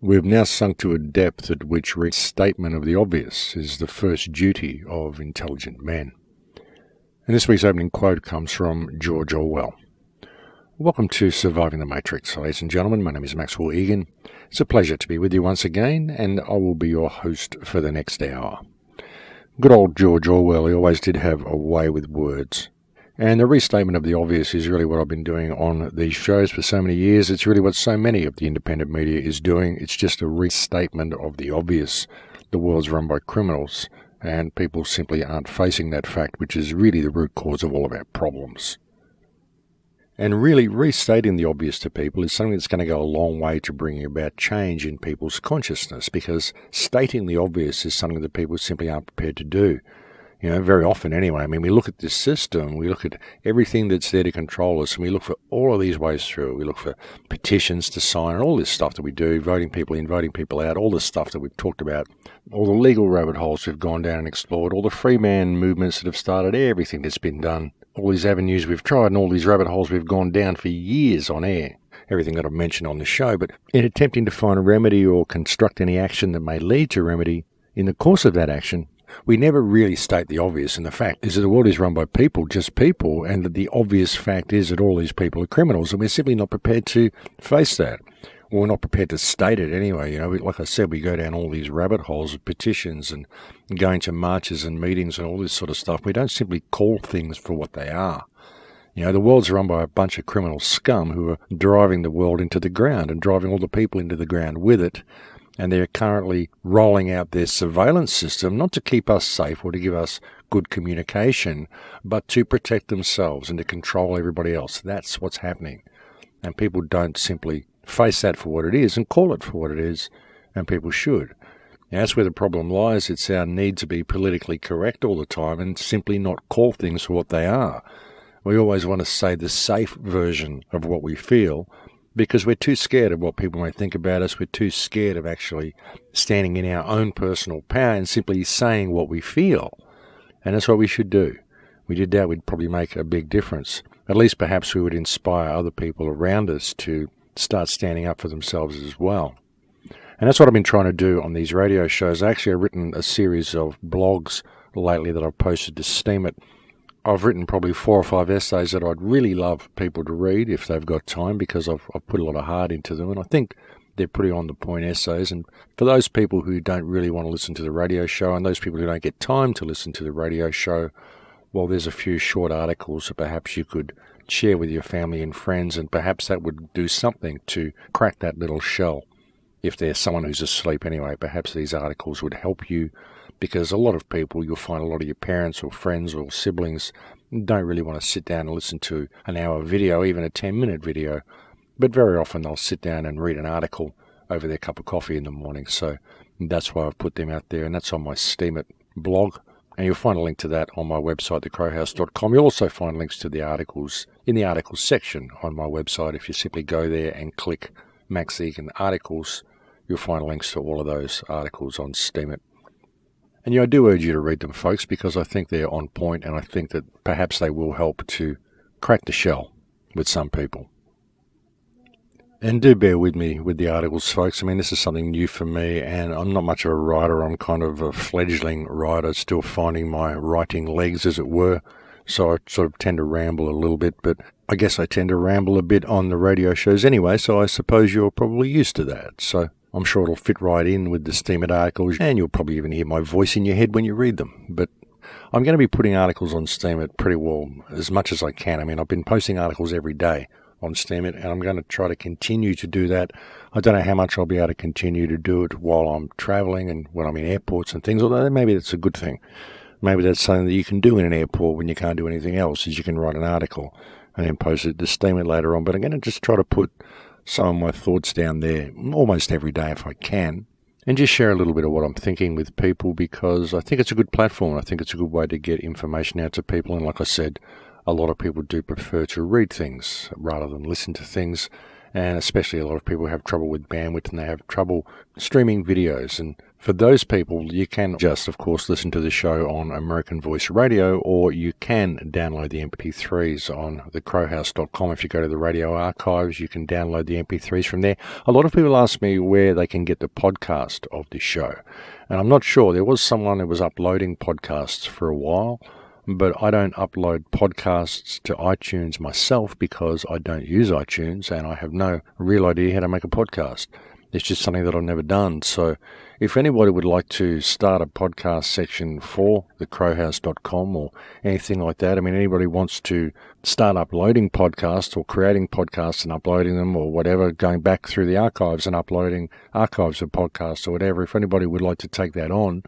We've now sunk to a depth at which restatement of the obvious is the first duty of intelligent men. And this week's opening quote comes from George Orwell. Welcome to Surviving the Matrix, ladies and gentlemen. My name is Maxwell Egan. It's a pleasure to be with you once again, and I will be your host for the next hour. Good old George Orwell, he always did have a way with words. And the restatement of the obvious is really what I've been doing on these shows for so many years. It's really what so many of the independent media is doing. It's just a restatement of the obvious. The world's run by criminals, and people simply aren't facing that fact, which is really the root cause of all of our problems. And really, restating the obvious to people is something that's going to go a long way to bringing about change in people's consciousness, because stating the obvious is something that people simply aren't prepared to do. You know, very often anyway. I mean, we look at this system, we look at everything that's there to control us, and we look for all of these ways through. We look for petitions to sign, and all this stuff that we do, voting people in, voting people out, all the stuff that we've talked about, all the legal rabbit holes we've gone down and explored, all the free man movements that have started, everything that's been done, all these avenues we've tried, and all these rabbit holes we've gone down for years on air. Everything that I've mentioned on the show, but in attempting to find a remedy or construct any action that may lead to remedy, in the course of that action, we never really state the obvious, and the fact is that the world is run by people, just people, and that the obvious fact is that all these people are criminals, and we're simply not prepared to face that. Well, we're not prepared to state it anyway. You know, like I said, we go down all these rabbit holes of petitions and going to marches and meetings and all this sort of stuff. We don't simply call things for what they are. You know, the world's run by a bunch of criminal scum who are driving the world into the ground and driving all the people into the ground with it. And they're currently rolling out their surveillance system, not to keep us safe or to give us good communication, but to protect themselves and to control everybody else. That's what's happening. And people don't simply face that for what it is and call it for what it is, and people should. Now, that's where the problem lies. It's our need to be politically correct all the time and simply not call things for what they are. We always want to say the safe version of what we feel, because we're too scared of what people may think about us. We're too scared of actually standing in our own personal power and simply saying what we feel. And that's what we should do. We did that, we'd probably make a big difference. At least perhaps we would inspire other people around us to start standing up for themselves as well. And that's what I've been trying to do on these radio shows. Actually, I've written a series of blogs lately that I've posted to Steam It. I've written probably 4 or 5 essays that I'd really love people to read if they've got time, because I've put a lot of heart into them, and I think they're pretty on-the-point essays. And for those people who don't really want to listen to the radio show, and those people who don't get time to listen to the radio show, well, there's a few short articles that perhaps you could share with your family and friends, and perhaps that would do something to crack that little shell. If there's someone who's asleep anyway, perhaps these articles would help you, because a lot of people, you'll find a lot of your parents or friends or siblings don't really want to sit down and listen to an hour video, even a 10-minute video, but very often they'll sit down and read an article over their cup of coffee in the morning. So that's why I've put them out there, and that's on my Steam It blog, and you'll find a link to that on my website, thecrowhouse.com. You'll also find links to the articles in the articles section on my website. If you simply go there and click Max Egan Articles, you'll find links to all of those articles on Steam It. And I do urge you to read them, folks, because I think they're on point, and I think that perhaps they will help to crack the shell with some people. And do bear with me with the articles, folks. I mean, this is something new for me, and I'm not much of a writer. I'm kind of a fledgling writer, still finding my writing legs, as it were. So I sort of tend to ramble a little bit, but I guess I tend to ramble a bit on the radio shows anyway, so I suppose you're probably used to that. So I'm sure it'll fit right in with the Steam It articles, and you'll probably even hear my voice in your head when you read them. But I'm going to be putting articles on Steam It pretty well, as much as I can. I mean, I've been posting articles every day on Steam It, and I'm going to try to continue to do that. I don't know how much I'll be able to continue to do it while I'm traveling and when I'm in airports and things, although maybe that's a good thing. Maybe that's something that you can do in an airport when you can't do anything else, is you can write an article and then post it to Steam It later on. But I'm going to just try to put some of my thoughts down there almost every day if I can, and just share a little bit of what I'm thinking with people, because I think it's a good platform. I think it's a good way to get information out to people, and like I said, a lot of people do prefer to read things rather than listen to things, and especially a lot of people have trouble with bandwidth, and they have trouble streaming videos and For those people, you can just, of course, listen to the show on American Voice Radio, or you can download the MP3s on thecrowhouse.com. If you go to the radio archives, you can download the MP3s from there. A lot of people ask me where they can get the podcast of this show, and I'm not sure. There was someone who was uploading podcasts for a while, but I don't upload podcasts to iTunes myself because I don't use iTunes, and I have no real idea how to make a podcast. It's just something that I've never done. So if anybody would like to start a podcast section for thecrowhouse.com or anything like that, I mean, anybody wants to start uploading podcasts or creating podcasts and uploading them or whatever, going back through the archives and uploading archives of podcasts or whatever, if anybody would like to take that on,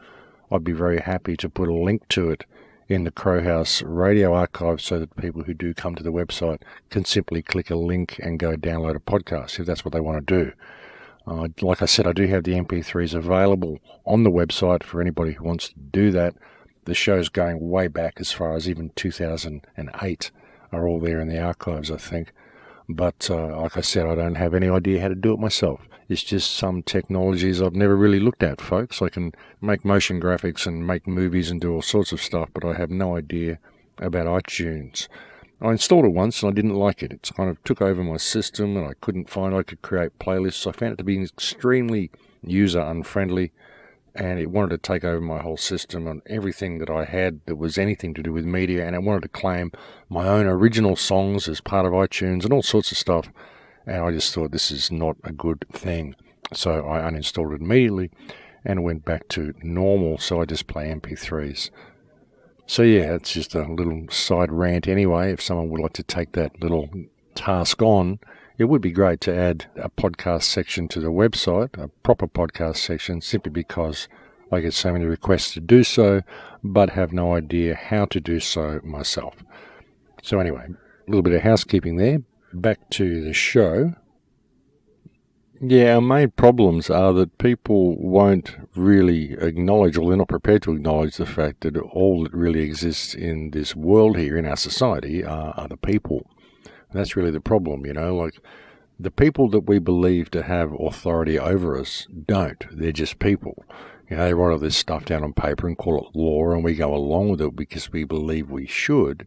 I'd be very happy to put a link to it in the Crowhouse radio archive so that people who do come to the website can simply click a link and go download a podcast if that's what they want to do. Like I said, I do have the MP3s available on the website for anybody who wants to do that. The show's going way back as far as even 2008 are all there in the archives, I think. But like I said, I don't have any idea how to do it myself. It's just some technologies I've never really looked at, folks. I can make motion graphics and make movies and do all sorts of stuff, but I have no idea about iTunes. I installed it once and I didn't like it. It kind of took over my system and I couldn't find I could create playlists. I found it to be extremely user unfriendly and it wanted to take over my whole system and everything that I had that was anything to do with media, and it wanted to claim my own original songs as part of iTunes and all sorts of stuff. And I just thought this is not a good thing. So I uninstalled it immediately and went back to normal. So I just play MP3s. So yeah, it's just a little side rant anyway. If someone would like to take that little task on, it would be great to add a podcast section to the website, a proper podcast section, simply because I get so many requests to do so, but have no idea how to do so myself. So anyway, a little bit of housekeeping there. Back to the show. Yeah, our main problems are that people won't really acknowledge, or they're not prepared to acknowledge the fact that all that really exists in this world here, in our society, are other people. And that's really the problem, you know, like the people that we believe to have authority over us don't. They're just people. You know, they write all this stuff down on paper and call it law, and we go along with it because we believe we should.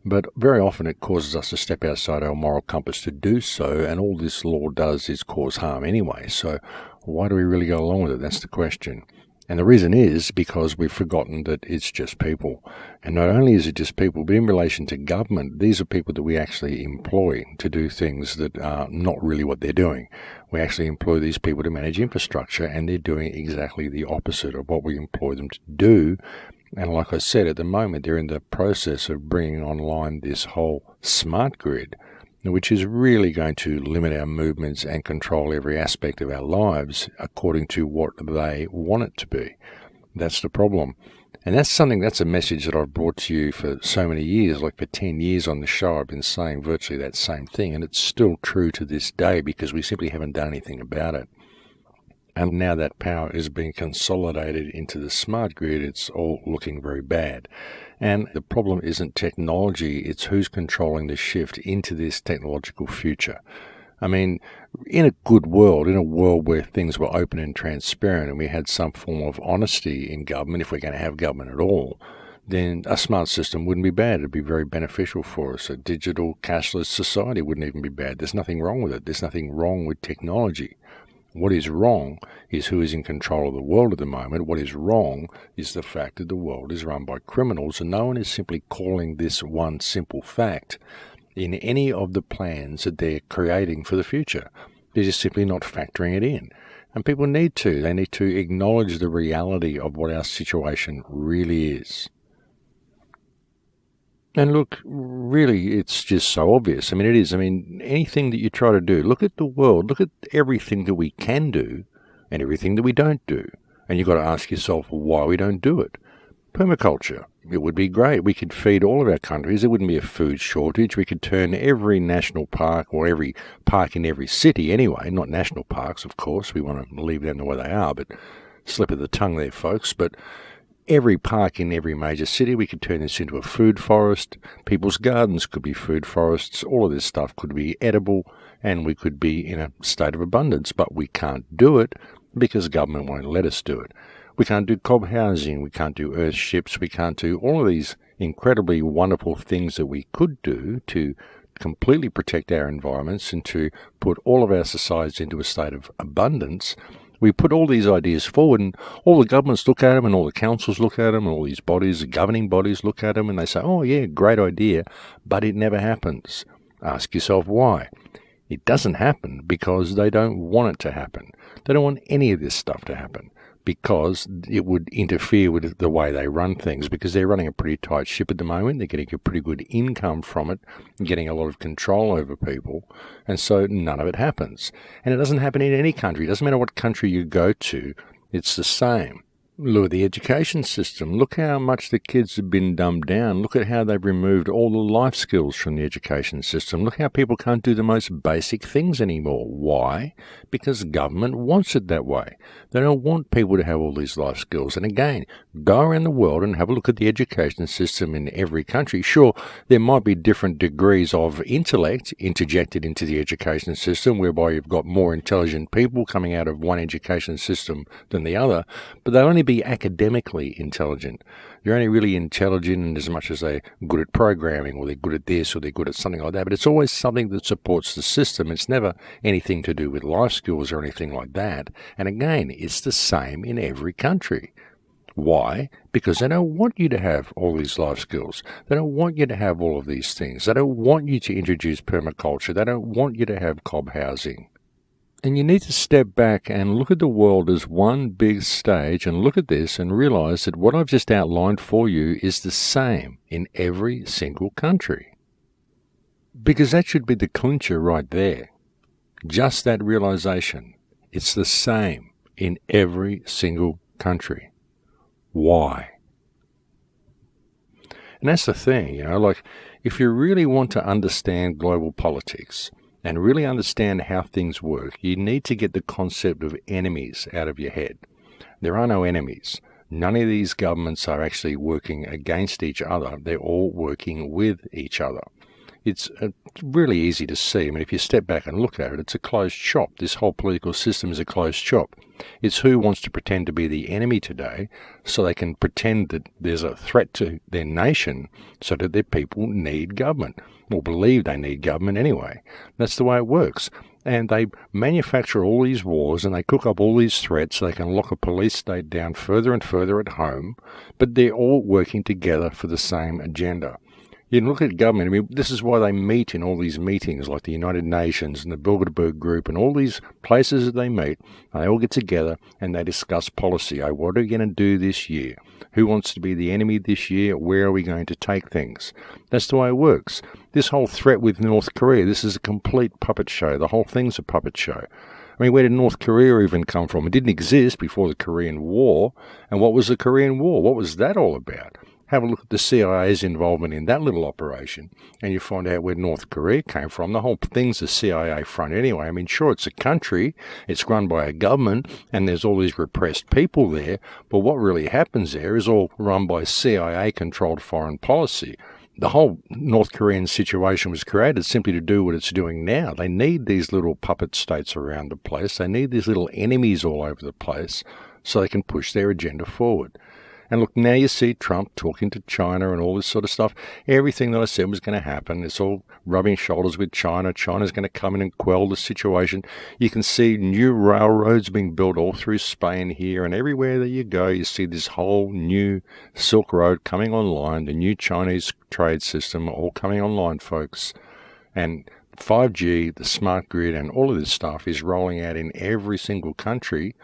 But very often it causes us to step outside our moral compass to do so, and all this law does is cause harm anyway. So why do we really go along with it? That's the question. And the reason is because we've forgotten that it's just people. And not only is it just people, but in relation to government, these are people that we actually employ to do things that are not really what they're doing. We actually employ these people to manage infrastructure, and they're doing exactly the opposite of what we employ them to do. And like I said, at the moment, they're in the process of bringing online this whole smart grid, which is really going to limit our movements and control every aspect of our lives according to what they want it to be. That's the problem. And that's a message that I've brought to you for so many years. Like for 10 years on the show, I've been saying virtually that same thing. And it's still true to this day because we simply haven't done anything about it. And now that power is being consolidated into the smart grid, it's all looking very bad. And the problem isn't technology, it's who's controlling the shift into this technological future. I mean, in a good world, in a world where things were open and transparent and we had some form of honesty in government, if we're going to have government at all, then a smart system wouldn't be bad. It'd be very beneficial for us. A digital, cashless society wouldn't even be bad. There's nothing wrong with it. There's nothing wrong with technology. What is wrong is who is in control of the world at the moment. What is wrong is the fact that the world is run by criminals, and no one is simply calling this one simple fact in any of the plans that they're creating for the future. They're just simply not factoring it in. And people need to. They need to acknowledge the reality of what our situation really is. And look, really, it's just so obvious. I mean, it is. I mean, anything that you try to do, look at the world, look at everything that we can do and everything that we don't do. And you've got to ask yourself why we don't do it. Permaculture. It would be great. We could feed all of our countries. There wouldn't be a food shortage. We could turn every national park, or every park in every city anyway, not national parks, of course. We want to leave them the way they are, but slip of the tongue there, folks. But every park in every major city, we could turn this into a food forest. People's gardens could be food forests. All of this stuff could be edible, and we could be in a state of abundance. But we can't do it because government won't let us do it. We can't do cob housing, we can't do earth ships, we can't do all of these incredibly wonderful things that we could do to completely protect our environments and to put all of our societies into a state of abundance. We put all these ideas forward and all the governments look at them and all the councils look at them and all these bodies, the governing bodies look at them and they say, oh yeah, great idea, but it never happens. Ask yourself why. It doesn't happen because they don't want it to happen. They don't want any of this stuff to happen because it would interfere with the way they run things, because they're running a pretty tight ship at the moment. They're getting a pretty good income from it, getting a lot of control over people, and so none of it happens. And it doesn't happen in any country. It doesn't matter what country you go to, it's the same. Look at the education system. Look how much the kids have been dumbed down. Look at how they've removed all the life skills from the education system. Look how people can't do the most basic things anymore. Why? Because government wants it that way. They don't want people to have all these life skills. And again, go around the world and have a look at the education system in every country. Sure, there might be different degrees of intellect interjected into the education system, whereby you've got more intelligent people coming out of one education system than the other, but they'll only be academically intelligent. You're only really intelligent in as much as they're good at programming, or they're good at this, or they're good at something like that, but it's always something that supports the system. It's never anything to do with life skills or anything like that. And again, it's the same in every country. Why? Because they don't want you to have all these life skills. They don't want you to have all of these things. They don't want you to introduce permaculture. They don't want you to have cob housing. And you need to step back and look at the world as one big stage and look at this and realize that what I've just outlined for you is the same in every single country. Because that should be the clincher right there. Just that realization. It's the same in every single country. Why? And that's the thing, like if you really want to understand global politics and really understand how things work, you need to get the concept of enemies out of your head. There are no enemies. None of these governments are actually working against each other. They're all working with each other. It's really easy to see. I mean, if you step back and look at it, it's a closed shop. This whole political system is a closed shop. It's who wants to pretend to be the enemy today so they can pretend that there's a threat to their nation so that their people need government, or believe they need government anyway. That's the way it works. And they manufacture all these wars and they cook up all these threats so they can lock a police state down further and further at home, but they're all working together for the same agenda. You look at government, I mean, this is why they meet in all these meetings like the United Nations and the Bilderberg Group and all these places that they meet. They all get together and they discuss policy. Oh, what are we going to do this year? Who wants to be the enemy this year? Where are we going to take things? That's the way it works. This whole threat with North Korea, this is a complete puppet show. The whole thing's a puppet show. I mean, where did North Korea even come from? It didn't exist before the Korean War. And what was the Korean War? What was that all about? Have a look at the CIA's involvement in that little operation, and you find out where North Korea came from. The whole thing's a CIA front anyway. I mean, sure, it's a country, it's run by a government, and there's all these repressed people there, but what really happens there is all run by CIA-controlled foreign policy. The whole North Korean situation was created simply to do what it's doing now. They need these little puppet states around the place. They need these little enemies all over the place so they can push their agenda forward. And look, now you see Trump talking to China and all this sort of stuff. Everything that I said was going to happen. It's all rubbing shoulders with China. China's going to come in and quell the situation. You can see new railroads being built all through Spain here, and everywhere that you go, you see this whole new Silk Road coming online, the new Chinese trade system all coming online, folks. And 5G, the smart grid, and all of this stuff is rolling out in every single country.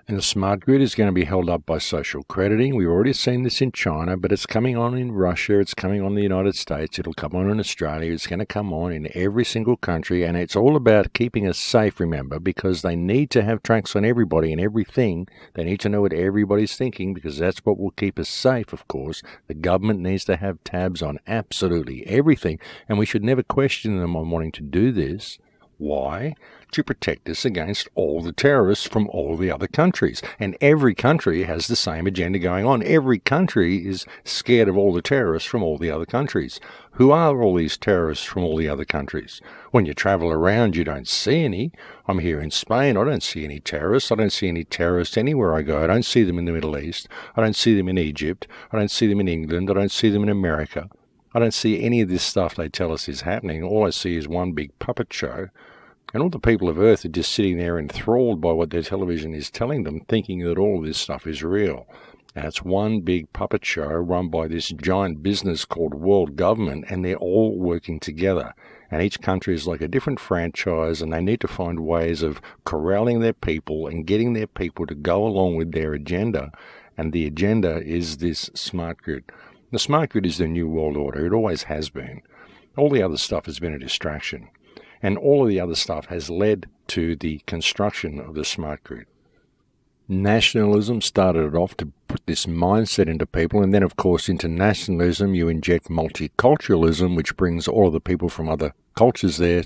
And the smart grid is going to be held up by social crediting. We've already seen this in China, but it's coming on in Russia. It's coming on in the United States. It'll come on in Australia. It's going to come on in every single country. And it's all about keeping us safe, remember, because they need to have tracks on everybody and everything. They need to know what everybody's thinking, because that's what will keep us safe, of course. The government needs to have tabs on absolutely everything. And we should never question them on wanting to do this. Why? To protect us against all the terrorists from all the other countries. And every country has the same agenda going on. Every country is scared of all the terrorists from all the other countries. Who are all these terrorists from all the other countries? When you travel around, you don't see any. I'm here in Spain. I don't see any terrorists. I don't see any terrorists anywhere I go. I don't see them in the Middle East. I don't see them in Egypt. I don't see them in England. I don't see them in America. I don't see any of this stuff they tell us is happening. All I see is one big puppet show. And all the people of Earth are just sitting there enthralled by what their television is telling them, thinking that all of this stuff is real. And it's one big puppet show run by this giant business called world government, and they're all working together. And each country is like a different franchise, and they need to find ways of corralling their people and getting their people to go along with their agenda. And the agenda is this smart grid. The smart grid is the new world order. It always has been. All the other stuff has been a distraction. And all of the other stuff has led to the construction of the smart grid. Nationalism started it off to put this mindset into people, and then, of course, into nationalism you inject multiculturalism, which brings all of the people from other cultures there.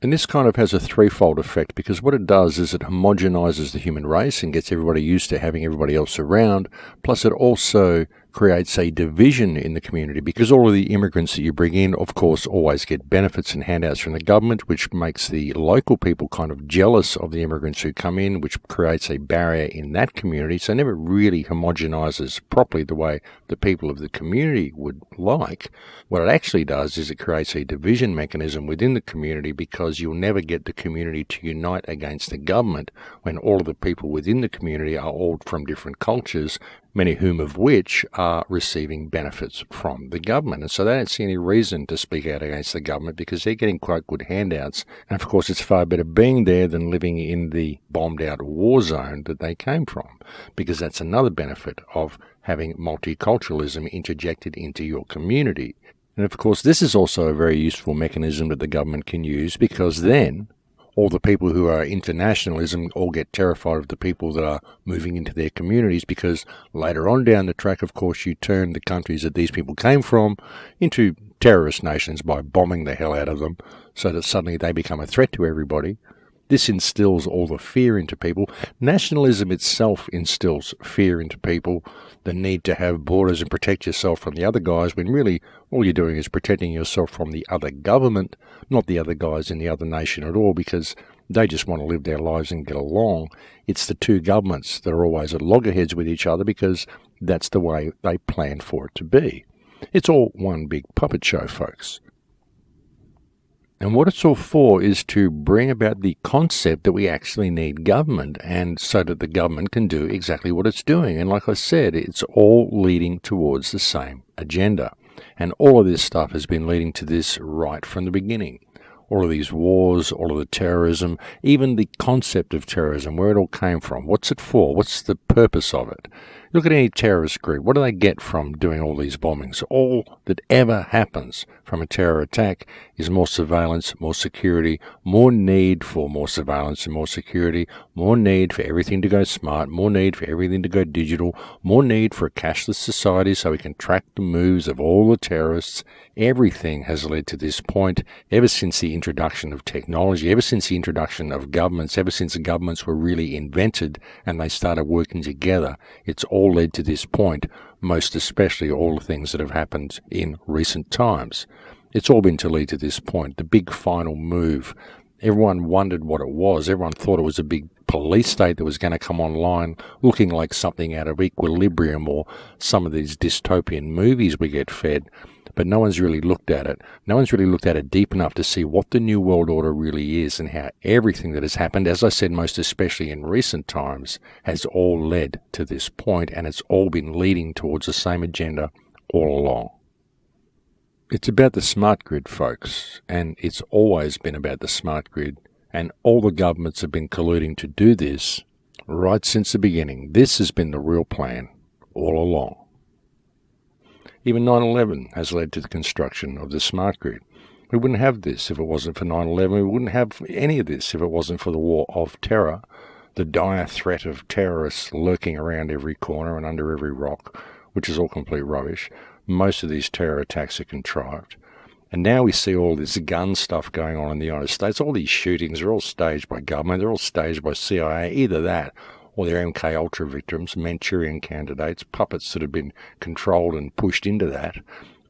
And this kind of has a threefold effect, because what it does is it homogenizes the human race and gets everybody used to having everybody else around, plus it also creates a division in the community, because all of the immigrants that you bring in, of course, always get benefits and handouts from the government, which makes the local people kind of jealous of the immigrants who come in, which creates a barrier in that community. So it never really homogenizes properly the way the people of the community would like. What it actually does is it creates a division mechanism within the community, because you'll never get the community to unite against the government when all of the people within the community are all from different cultures, many of which are receiving benefits from the government. And so they don't see any reason to speak out against the government, because they're getting quite good handouts. And of course, it's far better being there than living in the bombed-out war zone that they came from, because that's another benefit of having multiculturalism interjected into your community. And of course, this is also a very useful mechanism that the government can use, because then all the people who are internationalism all get terrified of the people that are moving into their communities, because later on down the track, of course, you turn the countries that these people came from into terrorist nations by bombing the hell out of them, so that suddenly they become a threat to everybody. This instills all the fear into people. Nationalism itself instills fear into people, the need to have borders and protect yourself from the other guys, when really all you're doing is protecting yourself from the other government, not the other guys in the other nation at all, because they just want to live their lives and get along. It's the two governments that are always at loggerheads with each other, because that's the way they planned for it to be. It's all one big puppet show, folks. And what it's all for is to bring about the concept that we actually need government, and so that the government can do exactly what it's doing. And like I said, it's all leading towards the same agenda. And all of this stuff has been leading to this right from the beginning. All of these wars, all of the terrorism, even the concept of terrorism, where it all came from. What's it for? What's the purpose of it? Look at any terrorist group. What do they get from doing all these bombings? All that ever happens from a terror attack is more surveillance, more security, more need for more surveillance and more security, more need for everything to go smart, more need for everything to go digital, more need for a cashless society so we can track the moves of all the terrorists. Everything has led to this point ever since the introduction of technology, ever since the introduction of governments, ever since the governments were really invented and they started working together. It's all led to this point, most especially all the things that have happened in recent times. It's all been to lead to this point, the big final move. Everyone wondered what it was. Everyone thought it was a big police state that was going to come online looking like something out of Equilibrium or some of these dystopian movies we get fed. But no one's really looked at it. No one's really looked at it deep enough to see what the New World Order really is, and how everything that has happened, as I said, most especially in recent times, has all led to this point, and it's all been leading towards the same agenda all along. It's about the smart grid, folks, and it's always been about the smart grid, and all the governments have been colluding to do this right since the beginning. This has been the real plan all along. Even 9/11 has led to the construction of the smart grid. We wouldn't have this if it wasn't for 9/11. We wouldn't have any of this if it wasn't for the war of terror, the dire threat of terrorists lurking around every corner and under every rock, which is all complete rubbish. Most of these terror attacks are contrived. And now we see all this gun stuff going on in the United States. All these shootings are all staged by government. They're all staged by CIA, either that or they're MK Ultra victims, Manchurian candidates, puppets that have been controlled and pushed into that.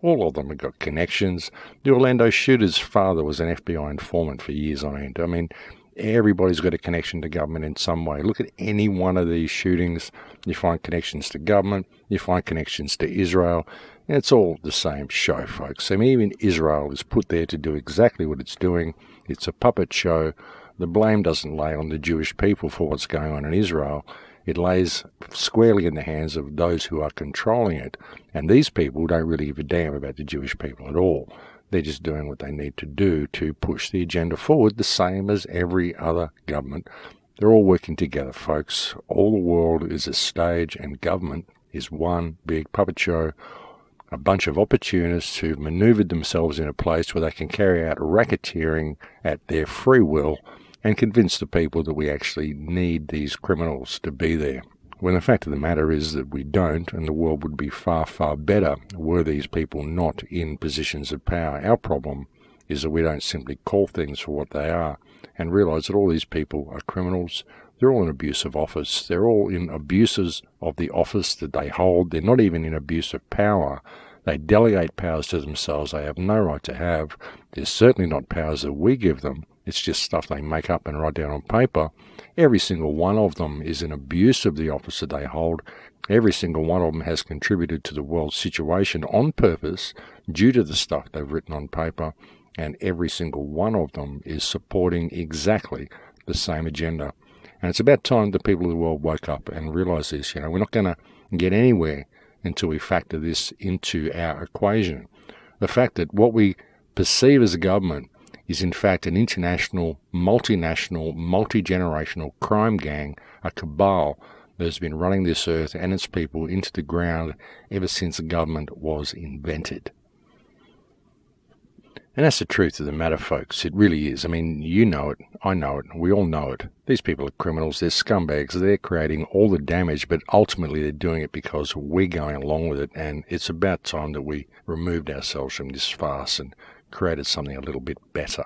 All of them have got connections. The Orlando shooter's father was an FBI informant for years on end. I mean, everybody's got a connection to government in some way. Look at any one of these shootings. You find connections to government. You find connections to Israel. And it's all the same show, folks. I mean, even Israel is put there to do exactly what it's doing. It's a puppet show. The blame doesn't lay on the Jewish people for what's going on in Israel. It lays squarely in the hands of those who are controlling it. And these people don't really give a damn about the Jewish people at all. They're just doing what they need to do to push the agenda forward, the same as every other government. They're all working together, folks. All the world is a stage, and government is one big puppet show. A bunch of opportunists who've maneuvered themselves in a place where they can carry out racketeering at their free will and convince the people that we actually need these criminals to be there. When the fact of the matter is that we don't, and the world would be far, far better were these people not in positions of power. Our problem is that we don't simply call things for what they are and realise that all these people are criminals. They're all in abuse of office. They're all in abuses of the office that they hold. They're not even in abuse of power. They delegate powers to themselves they have no right to have. They're certainly not powers that we give them. It's just stuff they make up and write down on paper. Every single one of them is an abuse of the office that they hold. Every single one of them has contributed to the world's situation on purpose due to the stuff they've written on paper. And every single one of them is supporting exactly the same agenda. And it's about time the people of the world woke up and realised this. We're not going to get anywhere until we factor this into our equation. The fact that what we perceive as a government is in fact an international, multinational, multi-generational crime gang, a cabal that has been running this earth and its people into the ground ever since government was invented. And that's the truth of the matter, folks. It really is. I mean, you know it. I know it. We all know it. These people are criminals. They're scumbags. They're creating all the damage, but ultimately they're doing it because we're going along with it. And it's about time that we removed ourselves from this farce and created something a little bit better.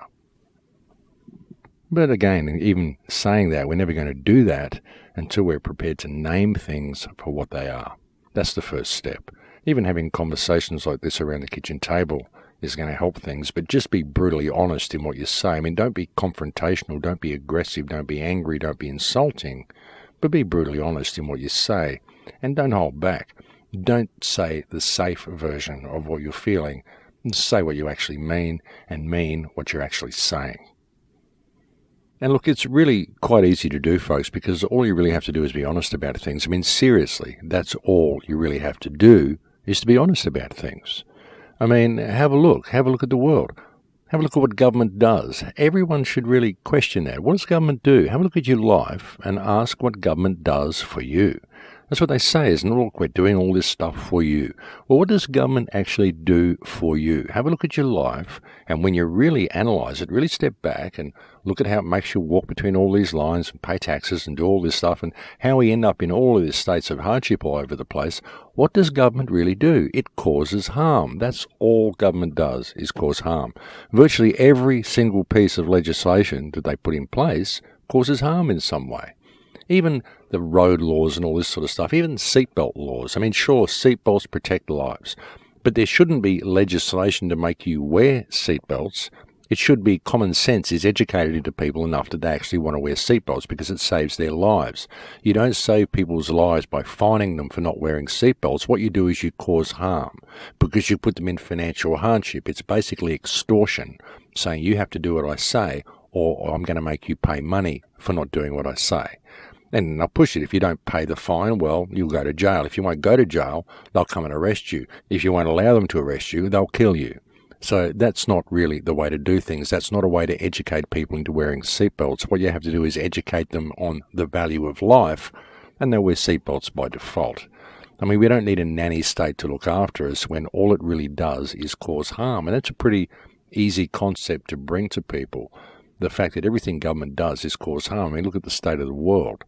But again, even saying that, we're never going to do that until we're prepared to name things for what they are. That's the first step. Even having conversations like this around the kitchen table is going to help things, but just be brutally honest in what you say. I mean, don't be confrontational, don't be aggressive, don't be angry, don't be insulting, but be brutally honest in what you say, and don't hold back. Don't say the safe version of what you're feeling. Say what you actually mean, and mean what you're actually saying. And look, it's really quite easy to do, folks, because all you really have to do is be honest about things. I mean, seriously, that's all you really have to do, is to be honest about things. I mean, have a look at the world. Have a look at what government does. Everyone should really question that. What does government do? Have a look at your life and ask what government does for you. That's what they say, isn't it? Look, we're doing all this stuff for you. Well, what does government actually do for you? Have a look at your life, and when you really analyse it, really step back and look at how it makes you walk between all these lines and pay taxes and do all this stuff, and how we end up in all of these states of hardship all over the place. What does government really do? It causes harm. That's all government does, is cause harm. Virtually every single piece of legislation that they put in place causes harm in some way. Even the road laws and all this sort of stuff, even seatbelt laws. I mean, sure, seatbelts protect lives, but there shouldn't be legislation to make you wear seatbelts. It should be common sense is educated into people enough that they actually want to wear seatbelts because it saves their lives. You don't save people's lives by fining them for not wearing seatbelts. What you do is you cause harm because you put them in financial hardship. It's basically extortion, saying you have to do what I say or I'm going to make you pay money for not doing what I say. And they'll push it. If you don't pay the fine, well, you'll go to jail. If you won't go to jail, they'll come and arrest you. If you won't allow them to arrest you, they'll kill you. So that's not really the way to do things. That's not a way to educate people into wearing seatbelts. What you have to do is educate them on the value of life, and they'll wear seatbelts by default. I mean, we don't need a nanny state to look after us when all it really does is cause harm. And that's a pretty easy concept to bring to people. The fact that everything government does is cause harm. I mean, look at the state of the world.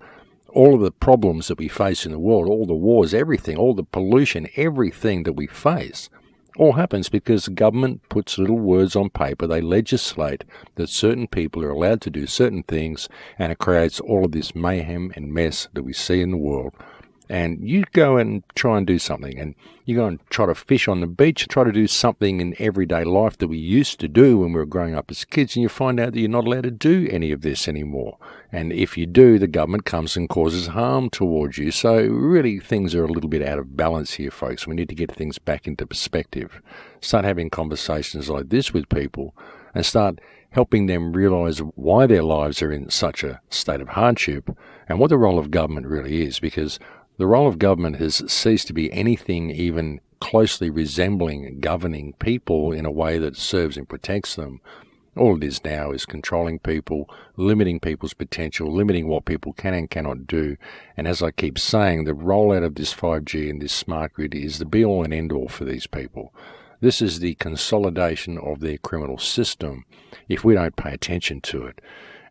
All of the problems that we face in the world, all the wars, everything, all the pollution, everything that we face, All happens because the government puts little words on paper, they legislate that certain people are allowed to do certain things, and it creates all of this mayhem and mess that we see in the world. And you go and try and do something, and you go and try to fish on the beach, try to do something in everyday life that we used to do when we were growing up as kids, and you find out that you're not allowed to do any of this anymore. And if you do, the government comes and causes harm towards you. So really things are a little bit out of balance here, folks. We need to get things back into perspective. Start having conversations like this with people and start helping them realise why their lives are in such a state of hardship and what the role of government really is, because the role of government has ceased to be anything even closely resembling governing people in a way that serves and protects them. All it is now is controlling people, limiting people's potential, limiting what people can and cannot do. And as I keep saying, the rollout of this 5G and this smart grid is the be-all and end-all for these people. This is the consolidation of their criminal system if we don't pay attention to it.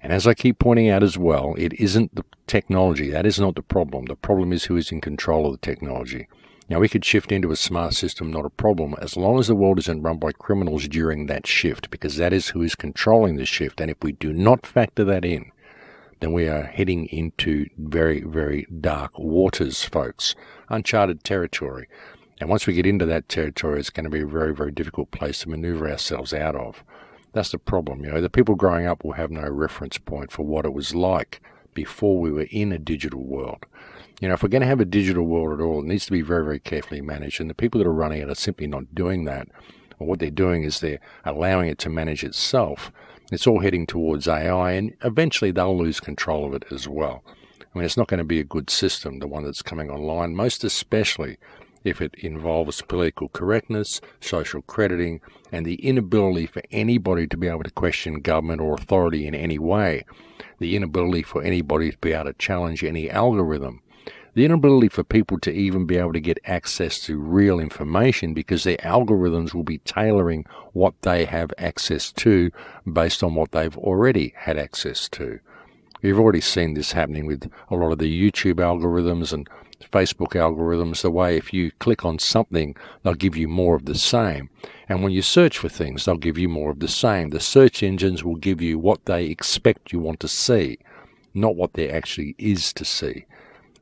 And as I keep pointing out as well, it isn't the technology. That is not the problem. The problem is who is in control of the technology. Now, we could shift into a smart system, not a problem, as long as the world isn't run by criminals during that shift, because that is who is controlling the shift. And if we do not factor that in, then we are heading into very, very dark waters, folks. Uncharted territory. And once we get into that territory, it's going to be a very, very difficult place to maneuver ourselves out of. That's the problem. The people growing up will have no reference point for what it was like before we were in a digital world. If we're going to have a digital world at all, it needs to be very, very carefully managed. And the people that are running it are simply not doing that. Or what they're doing is they're allowing it to manage itself. It's all heading towards AI, and eventually they'll lose control of it as well. It's not going to be a good system, the one that's coming online, most especially if it involves political correctness, social crediting, and the inability for anybody to be able to question government or authority in any way, the inability for anybody to be able to challenge any algorithm, the inability for people to even be able to get access to real information because their algorithms will be tailoring what they have access to based on what they've already had access to. You've already seen this happening with a lot of the YouTube algorithms and Facebook algorithms, the way if you click on something, they'll give you more of the same. And when you search for things, they'll give you more of the same. The search engines will give you what they expect you want to see, not what there actually is to see.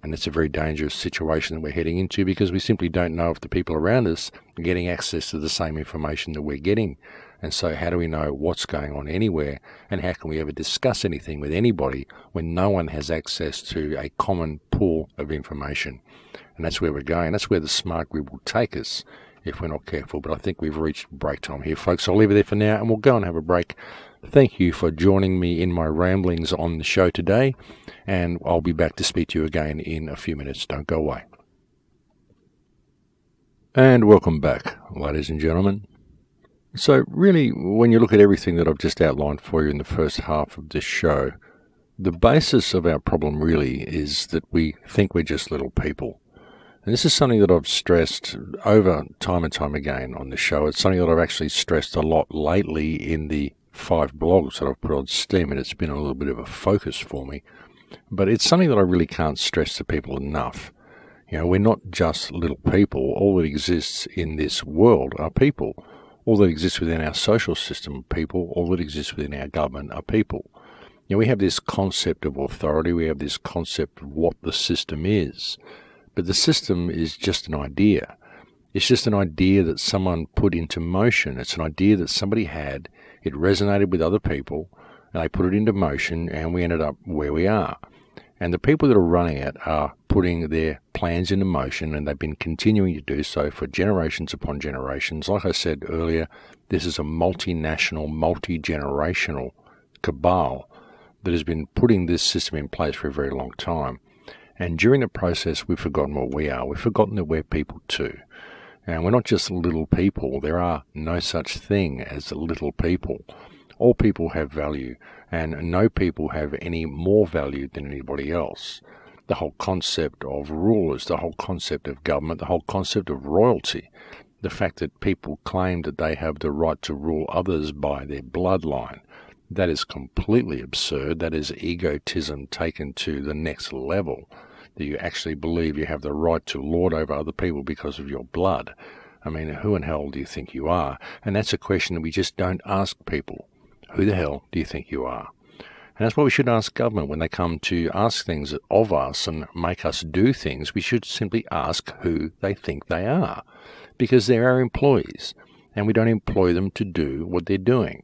And it's a very dangerous situation that we're heading into because we simply don't know if the people around us are getting access to the same information that we're getting. And so how do we know what's going on anywhere, and how can we ever discuss anything with anybody when no one has access to a common pool of information? And that's where we're going. That's where the smart grid will take us if we're not careful. But I think we've reached break time here, folks. I'll leave it there for now, and we'll go and have a break. Thank you for joining me in my ramblings on the show today, and I'll be back to speak to you again in a few minutes. Don't go away. And welcome back, ladies and gentlemen. So really, when you look at everything that I've just outlined for you in the first half of this show, the basis of our problem really is that we think we're just little people. And this is something that I've stressed over time and time again on the show. It's something that I've actually stressed a lot lately in the 5 blogs that I've put on Steam, and it's been a little bit of a focus for me. But it's something that I really can't stress to people enough. We're not just little people. All that exists in this world are people. All that exists within our social system are people. All that exists within our government are people. We have this concept of authority. We have this concept of what the system is. But the system is just an idea. It's just an idea that someone put into motion. It's an idea that somebody had. It resonated with other people, and they put it into motion, and we ended up where we are. And the people that are running it are putting their plans into motion, and they've been continuing to do so for generations upon generations. Like I said earlier, this is a multinational, multi-generational cabal that has been putting this system in place for a very long time. And during the process, we've forgotten what we are. We've forgotten that we're people too. And we're not just little people. There are no such thing as little people. All people have value, and no people have any more value than anybody else. The whole concept of rulers, the whole concept of government, the whole concept of royalty, the fact that people claim that they have the right to rule others by their bloodline, that is completely absurd. That is egotism taken to the next level, that you actually believe you have the right to lord over other people because of your blood. I mean, who in hell do you think you are? And that's a question that we just don't ask people. Who the hell do you think you are? And that's what we should ask government when they come to ask things of us and make us do things. We should simply ask who they think they are, because they're our employees and we don't employ them to do what they're doing.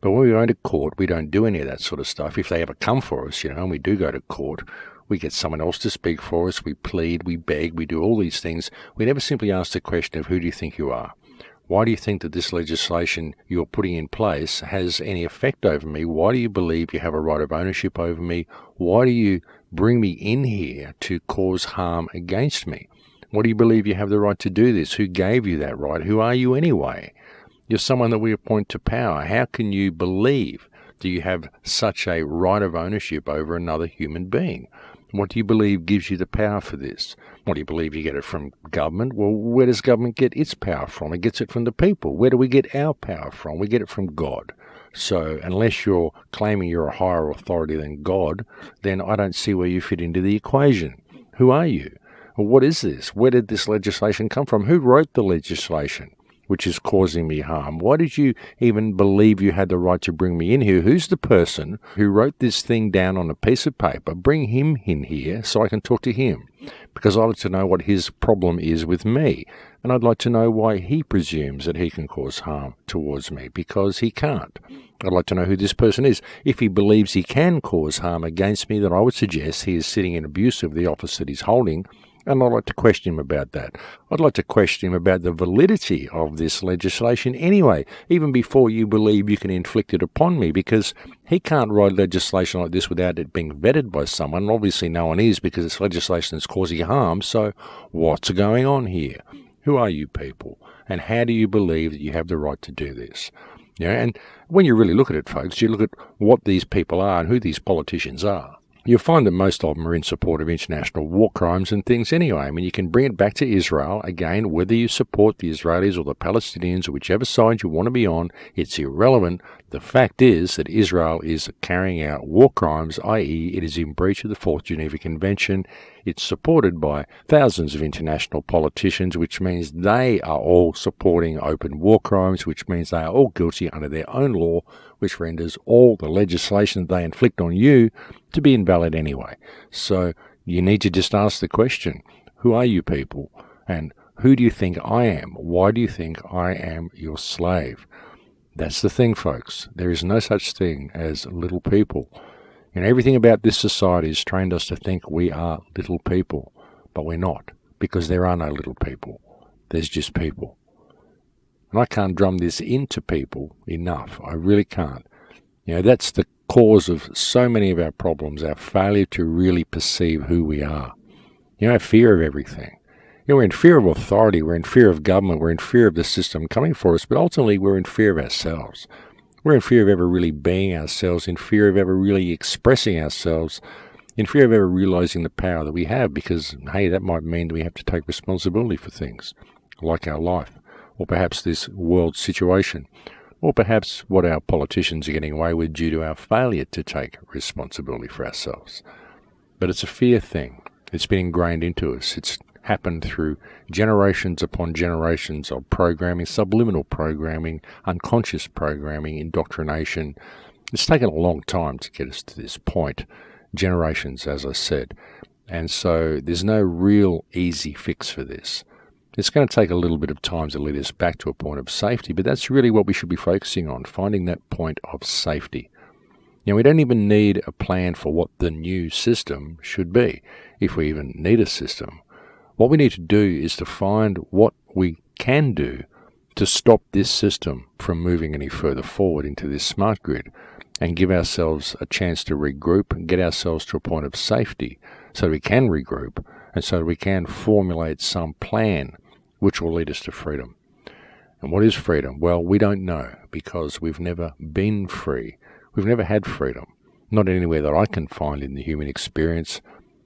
But when we go to court, we don't do any of that sort of stuff. If they ever come for us, and we do go to court, we get someone else to speak for us, we plead, we beg, we do all these things. We never simply ask the question of who do you think you are? Why do you think that this legislation you're putting in place has any effect over me? Why do you believe you have a right of ownership over me? Why do you bring me in here to cause harm against me? Why do you believe you have the right to do this? Who gave you that right? Who are you anyway? You're someone that we appoint to power. How can you believe that you have such a right of ownership over another human being? What do you believe gives you the power for this? What do you believe you get it from government? Well, where does government get its power from? It gets it from the people. Where do we get our power from? We get it from God. So unless you're claiming you're a higher authority than God, then I don't see where you fit into the equation. Who are you? Well, what is this? Where did this legislation come from? Who wrote the legislation which is causing me harm? Why did you even believe you had the right to bring me in here? Who's the person who wrote this thing down on a piece of paper? Bring him in here so I can talk to him, because I'd like to know what his problem is with me, and I'd like to know why he presumes that he can cause harm towards me, because he can't. I'd like to know who this person is. If he believes he can cause harm against me, then I would suggest he is sitting in abuse of the office that he's holding, and I'd like to question him about that. I'd like to question him about the validity of this legislation anyway, even before you believe you can inflict it upon me, because he can't write legislation like this without it being vetted by someone. Obviously no one is, because it's legislation that's causing harm. So what's going on here? Who are you people? And how do you believe that you have the right to do this? And when you really look at it, folks, you look at what these people are and who these politicians are. You'll find that most of them are in support of international war crimes and things anyway. I mean, you can bring it back to Israel. Again, whether you support the Israelis or the Palestinians or whichever side you want to be on, it's irrelevant. The fact is that Israel is carrying out war crimes, i.e. it is in breach of the Fourth Geneva Convention. It's supported by thousands of international politicians, which means they are all supporting open war crimes, which means they are all guilty under their own law, which renders all the legislation that they inflict on you to be invalid anyway. So you need to just ask the question, who are you people? And who do you think I am? Why do you think I am your slave? That's the thing, folks. There is no such thing as little people. And everything about this society has trained us to think we are little people, but we're not, because there are no little people. There's just people. And I can't drum this into people enough. I really can't. That's the cause of so many of our problems, our failure to really perceive who we are. Our fear of everything. We're in fear of authority, we're in fear of government, we're in fear of the system coming for us, but ultimately we're in fear of ourselves. We're in fear of ever really being ourselves, in fear of ever really expressing ourselves, in fear of ever realizing the power that we have, because, hey, that might mean that we have to take responsibility for things, like our life, or perhaps this world situation, or perhaps what our politicians are getting away with due to our failure to take responsibility for ourselves. But it's a fear thing. It's been ingrained into us. It's happened through generations upon generations of programming, subliminal programming, unconscious programming, indoctrination. It's taken a long time to get us to this point, generations, as I said. And so there's no real easy fix for this. It's going to take a little bit of time to lead us back to a point of safety, but that's really what we should be focusing on, finding that point of safety. We don't even need a plan for what the new system should be, if we even need a system. What we need to do is to find what we can do to stop this system from moving any further forward into this smart grid, and give ourselves a chance to regroup and get ourselves to a point of safety so that we can regroup and so that we can formulate some plan which will lead us to freedom. And what is freedom? Well, we don't know, because we've never been free. We've never had freedom, not anywhere that I can find in the human experience.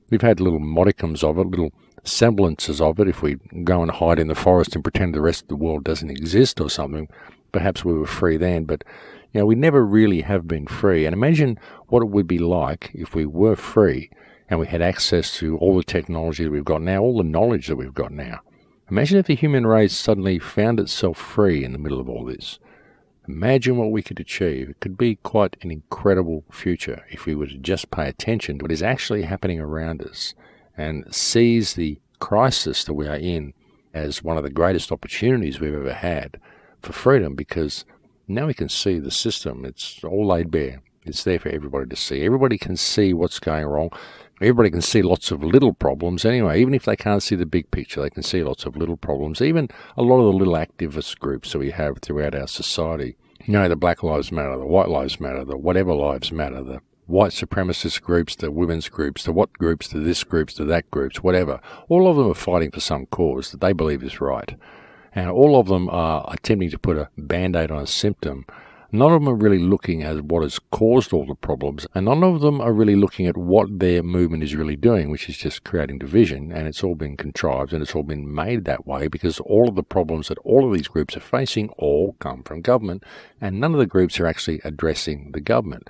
We've had little modicums of it, little semblances of it. If we go and hide in the forest and pretend the rest of the world doesn't exist or something, perhaps we were free then, but we never really have been free. And imagine what it would be like if we were free and we had access to all the technology that we've got now, all the knowledge that we've got now. Imagine if the human race suddenly found itself free in the middle of all this. Imagine what we could achieve. It could be quite an incredible future if we were to just pay attention to what is actually happening around us and seize the crisis that we are in as one of the greatest opportunities we've ever had for freedom, because now we can see the system. It's all laid bare. It's there for everybody to see. Everybody can see what's going wrong. Everybody can see lots of little problems anyway. Even if they can't see the big picture, they can see lots of little problems. Even a lot of the little activist groups that we have throughout our society. You know, the Black Lives Matter, the White Lives Matter, the whatever lives matter, the white supremacist groups, the women's groups, the what groups, the this groups, the that groups, whatever. All of them are fighting for some cause that they believe is right. And all of them are attempting to put a Band-Aid on a symptom. None of them are really looking at what has caused all the problems, and none of them are really looking at what their movement is really doing, which is just creating division, and it's all been contrived, and it's all been made that way because all of the problems that all of these groups are facing all come from government, and none of the groups are actually addressing the government.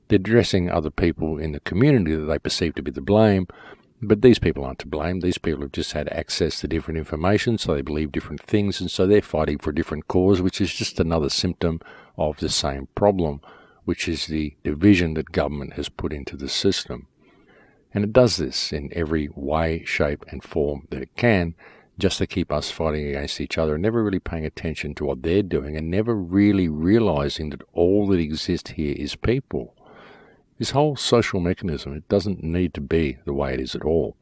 They're addressing other people in the community that they perceive to be to blame, but these people aren't to blame. These people have just had access to different information, so they believe different things, and so they're fighting for a different cause, which is just another symptom of the same problem, which is the division that government has put into the system. And it does this in every way, shape and form that it can, just to keep us fighting against each other and never really paying attention to what they're doing and never really realizing that all that exists here is people. This whole social mechanism, it doesn't need to be the way it is at all.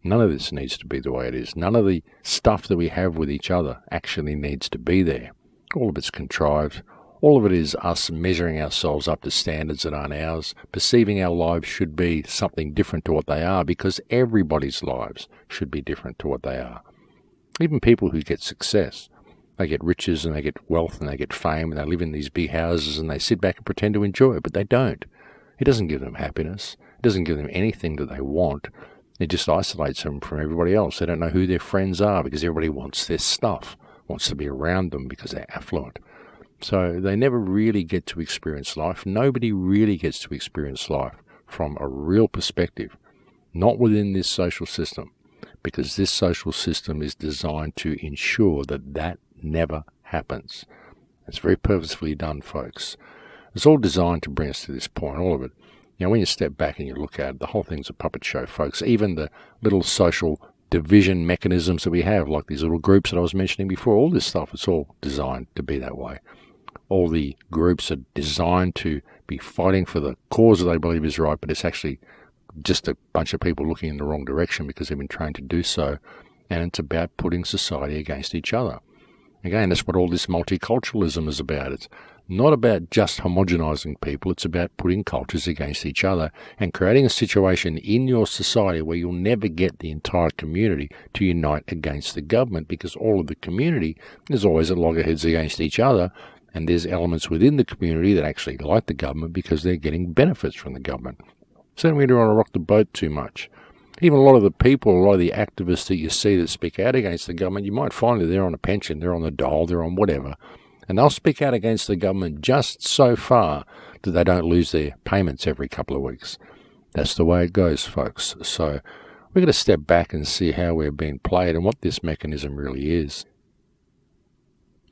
None of this needs to be the way it is. None of the stuff that we have with each other actually needs to be there. All of it's contrived. All of it is us measuring ourselves up to standards that aren't ours, perceiving our lives should be something different to what they are, because everybody's lives should be different to what they are. Even people who get success, they get riches and they get wealth and they get fame and they live in these big houses and they sit back and pretend to enjoy it, but they don't. It doesn't give them happiness. It doesn't give them anything that they want. It just isolates them from everybody else. They don't know who their friends are because everybody wants their stuff, wants to be around them because they're affluent. So they never really get to experience life. Nobody really gets to experience life from a real perspective, not within this social system, because this social system is designed to ensure that that never happens. It's very purposefully done, folks. It's all designed to bring us to this point, all of it. You know, when you step back and you look at it, the whole thing's a puppet show, folks. Even the little social division mechanisms that we have, like these little groups that I was mentioning before, all this stuff, it's all designed to be that way. All the groups are designed to be fighting for the cause that they believe is right, but it's actually just a bunch of people looking in the wrong direction because they've been trained to do so, and it's about putting society against each other. Again, that's what all this multiculturalism is about. It's not about just homogenizing people, it's about putting cultures against each other and creating a situation in your society where you'll never get the entire community to unite against the government, because all of the community is always at loggerheads against each other. And there's elements within the community that actually like the government because they're getting benefits from the government. So we don't want to rock the boat too much. Even a lot of the people, a lot of the activists that you see that speak out against the government, you might find that they're on a pension, they're on the dole, they're on whatever. And they'll speak out against the government just so far that they don't lose their payments every couple of weeks. That's the way it goes, folks. So we've got to step back and see how we're being played and what this mechanism really is.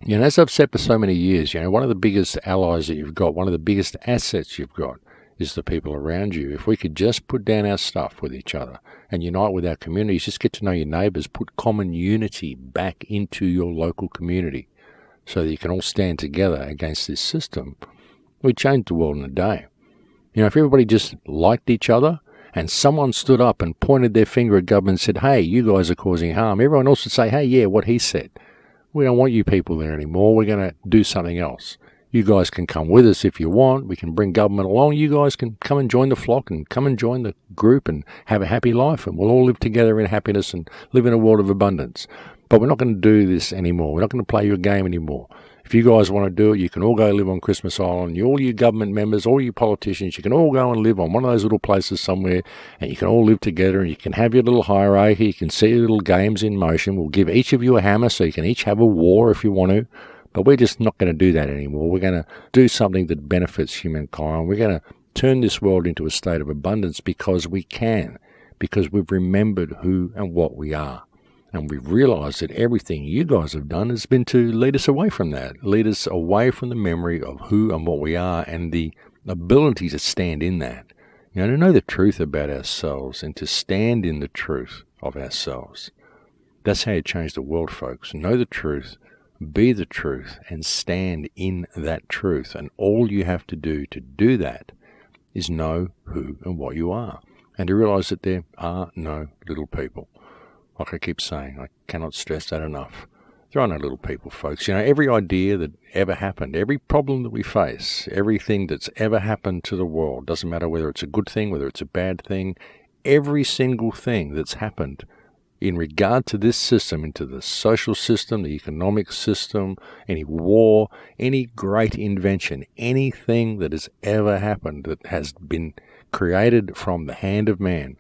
You know, as I've said for so many years, you know, one of the biggest allies that you've got, one of the biggest assets you've got is the people around you. If we could just put down our stuff with each other and unite with our communities, just get to know your neighbours, put common unity back into your local community so that you can all stand together against this system, we'd change the world in a day. You know, if everybody just liked each other and someone stood up and pointed their finger at government and said, hey, you guys are causing harm, everyone else would say, hey, yeah, what he said. We don't want you people there anymore. We're going to do something else. You guys can come with us if you want. We can bring government along. You guys can come and join the flock and come and join the group and have a happy life, and we'll all live together in happiness and live in a world of abundance. But we're not going to do this anymore. We're not going to play your game anymore. If you guys want to do it, you can all go live on Christmas Island. All you government members, all you politicians, you can all go and live on one of those little places somewhere, and you can all live together, and you can have your little hierarchy. You can see your little games in motion. We'll give each of you a hammer so you can each have a war if you want to. But we're just not going to do that anymore. We're going to do something that benefits humankind. We're going to turn this world into a state of abundance because we can, because we've remembered who and what we are. And we've realized that everything you guys have done has been to lead us away from that, lead us away from the memory of who and what we are and the ability to stand in that. To know the truth about ourselves and to stand in the truth of ourselves. That's how you change the world, folks. Know the truth, be the truth, and stand in that truth. And all you have to do that is know who and what you are. And to realize that there are no little people. Like I keep saying, I cannot stress that enough. There are no little people, folks. Every idea that ever happened, every problem that we face, everything that's ever happened to the world, doesn't matter whether it's a good thing, whether it's a bad thing, every single thing that's happened in regard to this system, into the social system, the economic system, any war, any great invention, anything that has ever happened that has been created from the hand of man,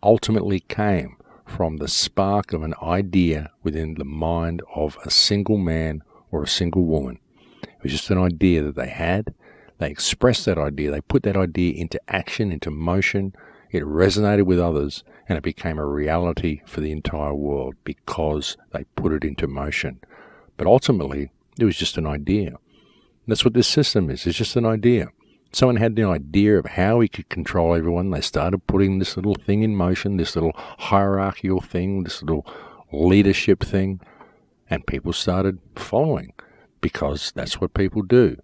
ultimately came from the spark of an idea within the mind of a single man or a single woman. It was just an idea that they had. They expressed that idea. They put that idea into action, into motion. It resonated with others, and it became a reality for the entire world because they put it into motion. But ultimately, it was just an idea. That's what this system is. It's just an idea. Someone had the idea of how he could control everyone. They started putting this little thing in motion, this little hierarchical thing, this little leadership thing, and people started following because that's what people do.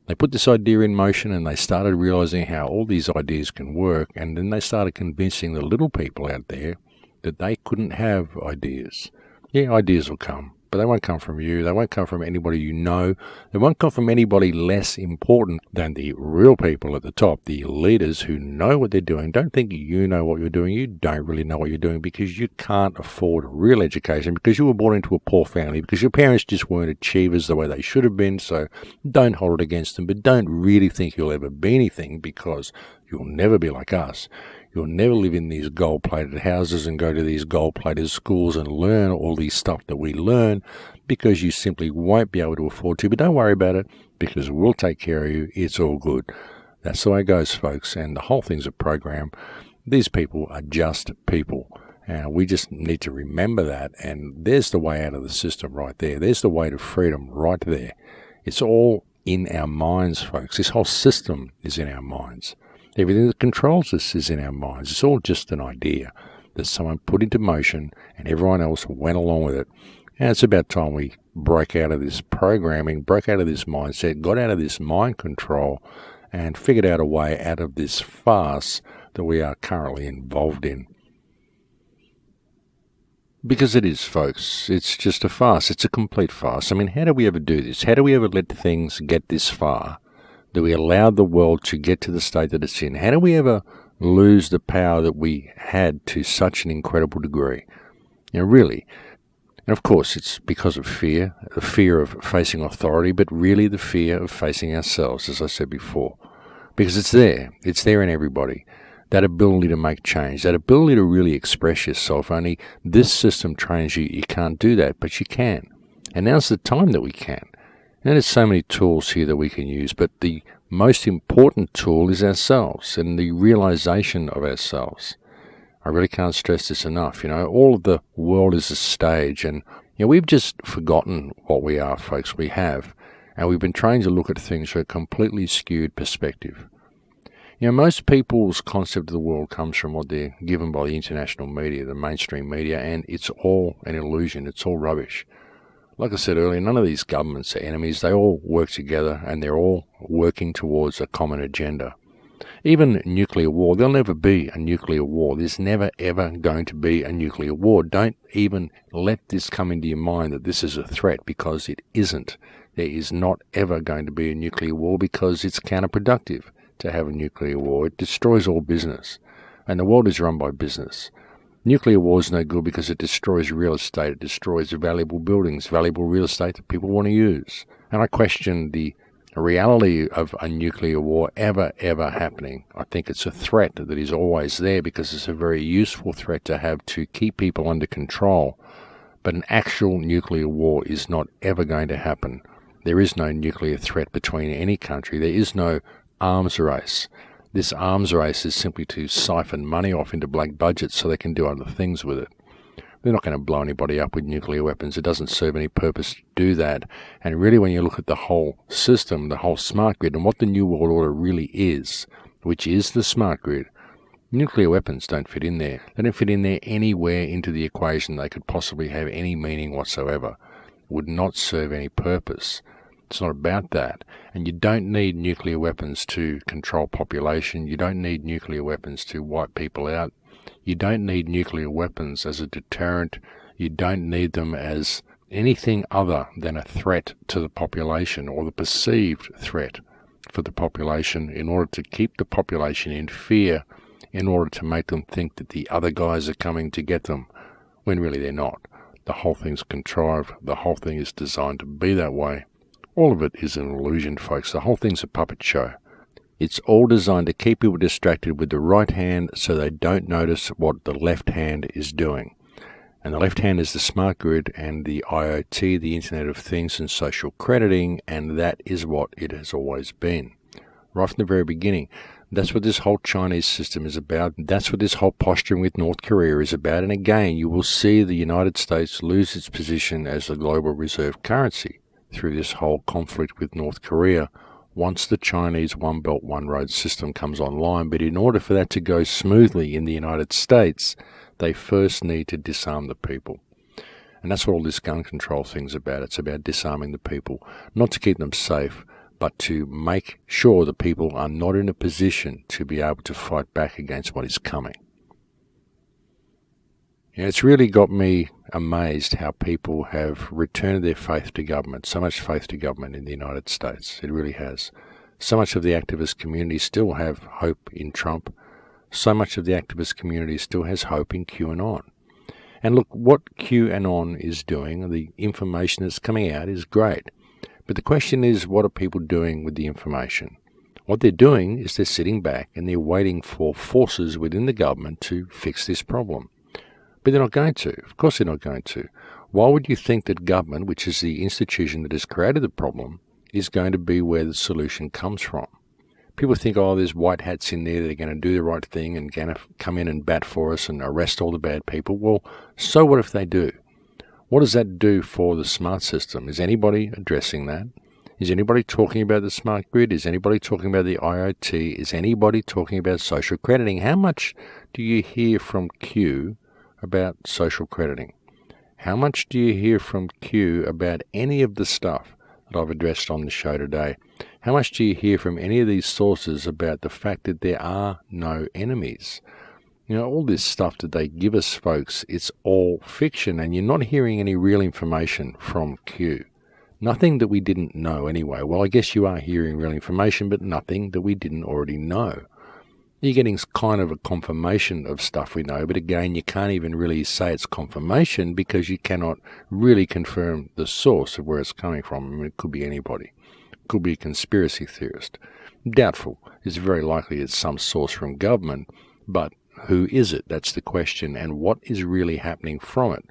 They put this idea in motion and they started realizing how all these ideas can work, and then they started convincing the little people out there that they couldn't have ideas. Yeah, ideas will come, but they won't come from you. They won't come from anybody you know. They won't come from anybody less important than the real people at the top, the leaders who know what they're doing. Don't think you know what you're doing. You don't really know what you're doing because you can't afford a real education, because you were born into a poor family, because your parents just weren't achievers the way they should have been. So don't hold it against them, but don't really think you'll ever be anything, because you'll never be like us. You'll never live in these gold-plated houses and go to these gold-plated schools and learn all these stuff that we learn, because you simply won't be able to afford to. But don't worry about it, because we'll take care of you. It's all good. That's the way it goes, folks. And the whole thing's a program. These people are just people. And we just need to remember that. And there's the way out of the system right there. There's the way to freedom right there. It's all in our minds, folks. This whole system is in our minds. Everything that controls us is in our minds. It's all just an idea that someone put into motion and everyone else went along with it. And it's about time we broke out of this programming, broke out of this mindset, got out of this mind control, and figured out a way out of this farce that we are currently involved in. Because it is, folks. It's just a farce. It's a complete farce. I mean, how do we ever do this? How do we ever let things get this far? That we allowed the world to get to the state that it's in? How do we ever lose the power that we had to such an incredible degree? Really. And of course, it's because of fear, the fear of facing authority, but really the fear of facing ourselves, as I said before. Because it's there. It's there in everybody. That ability to make change, that ability to really express yourself. Only this system trains you can't do that, but you can. And now's the time that we can. And there's so many tools here that we can use, but the most important tool is ourselves and the realization of ourselves. I really can't stress this enough. All of the world is a stage, and we've just forgotten what we are, folks. We have, and we've been trained to look at things from a completely skewed perspective. Most people's concept of the world comes from what they're given by the international media, the mainstream media, and it's all an illusion. It's all rubbish. Like I said earlier, none of these governments are enemies. They all work together, and they're all working towards a common agenda. Even nuclear war, there'll never be a nuclear war. There's never, ever going to be a nuclear war. Don't even let this come into your mind that this is a threat, because it isn't. There is not ever going to be a nuclear war, because it's counterproductive to have a nuclear war. It destroys all business, and the world is run by business. Nuclear war is no good because it destroys real estate. It destroys valuable buildings, valuable real estate that people want to use. And I question the reality of a nuclear war ever happening. I think it's a threat that is always there, because it's a very useful threat to have to keep people under control. But an actual nuclear war is not ever going to happen. There is no nuclear threat between any country. There is no arms race. This arms race is simply to siphon money off into black budgets so they can do other things with it. They're not going to blow anybody up with nuclear weapons. It doesn't serve any purpose to do that. And really, when you look at the whole system, the whole smart grid, and what the New World Order really is, which is the smart grid, nuclear weapons don't fit in there. They don't fit in there anywhere into the equation they could possibly have any meaning whatsoever. It would not serve any purpose. It's not about that. And you don't need nuclear weapons to control population. You don't need nuclear weapons to wipe people out. You don't need nuclear weapons as a deterrent. You don't need them as anything other than a threat to the population, or the perceived threat for the population, in order to keep the population in fear, in order to make them think that the other guys are coming to get them, when really they're not. The whole thing's contrived. The whole thing is designed to be that way. All of it is an illusion, folks. The whole thing's a puppet show. It's all designed to keep people distracted with the right hand so they don't notice what the left hand is doing. And the left hand is the smart grid and the IoT, the Internet of Things, and social crediting, and that is what it has always been. Right from the very beginning. That's what this whole Chinese system is about. That's what this whole posturing with North Korea is about. And again, you will see the United States lose its position as the global reserve currency through this whole conflict with North Korea once the Chinese One Belt, One Road system comes online. But in order for that to go smoothly in the United States, they first need to disarm the people. And that's what all this gun control thing's about. It's about disarming the people, not to keep them safe, but to make sure the people are not in a position to be able to fight back against what is coming. It's really got me amazed how people have returned their faith to government, so much faith to government in the United States. It really has. So much of the activist community still have hope in Trump. So much of the activist community still has hope in QAnon. And look, what QAnon is doing, the information that's coming out is great. But the question is, what are people doing with the information? What they're doing is they're sitting back and they're waiting for forces within the government to fix this problem. But they're not going to. Of course they're not going to. Why would you think that government, which is the institution that has created the problem, is going to be where the solution comes from? People think, oh, there's white hats in there that are going to do the right thing and going to come in and bat for us and arrest all the bad people. Well, so what if they do? What does that do for the smart system? Is anybody addressing that? Is anybody talking about the smart grid? Is anybody talking about the IoT? Is anybody talking about social crediting? How much do you hear from Q about social crediting? How much do you hear from Q about any of the stuff that I've addressed on the show today? How much do you hear from any of these sources about the fact that there are no enemies? You know, all this stuff that they give us, folks, it's all fiction, and you're not hearing any real information from Q. Nothing that we didn't know anyway. Well, I guess you are hearing real information, but nothing that we didn't already know. You're getting kind of a confirmation of stuff we know, but again, you can't even really say it's confirmation because you cannot really confirm the source of where it's coming from. I mean, it could be anybody. It could be a conspiracy theorist. Doubtful. It's very likely it's some source from government, but who is it? That's the question, and what is really happening from it?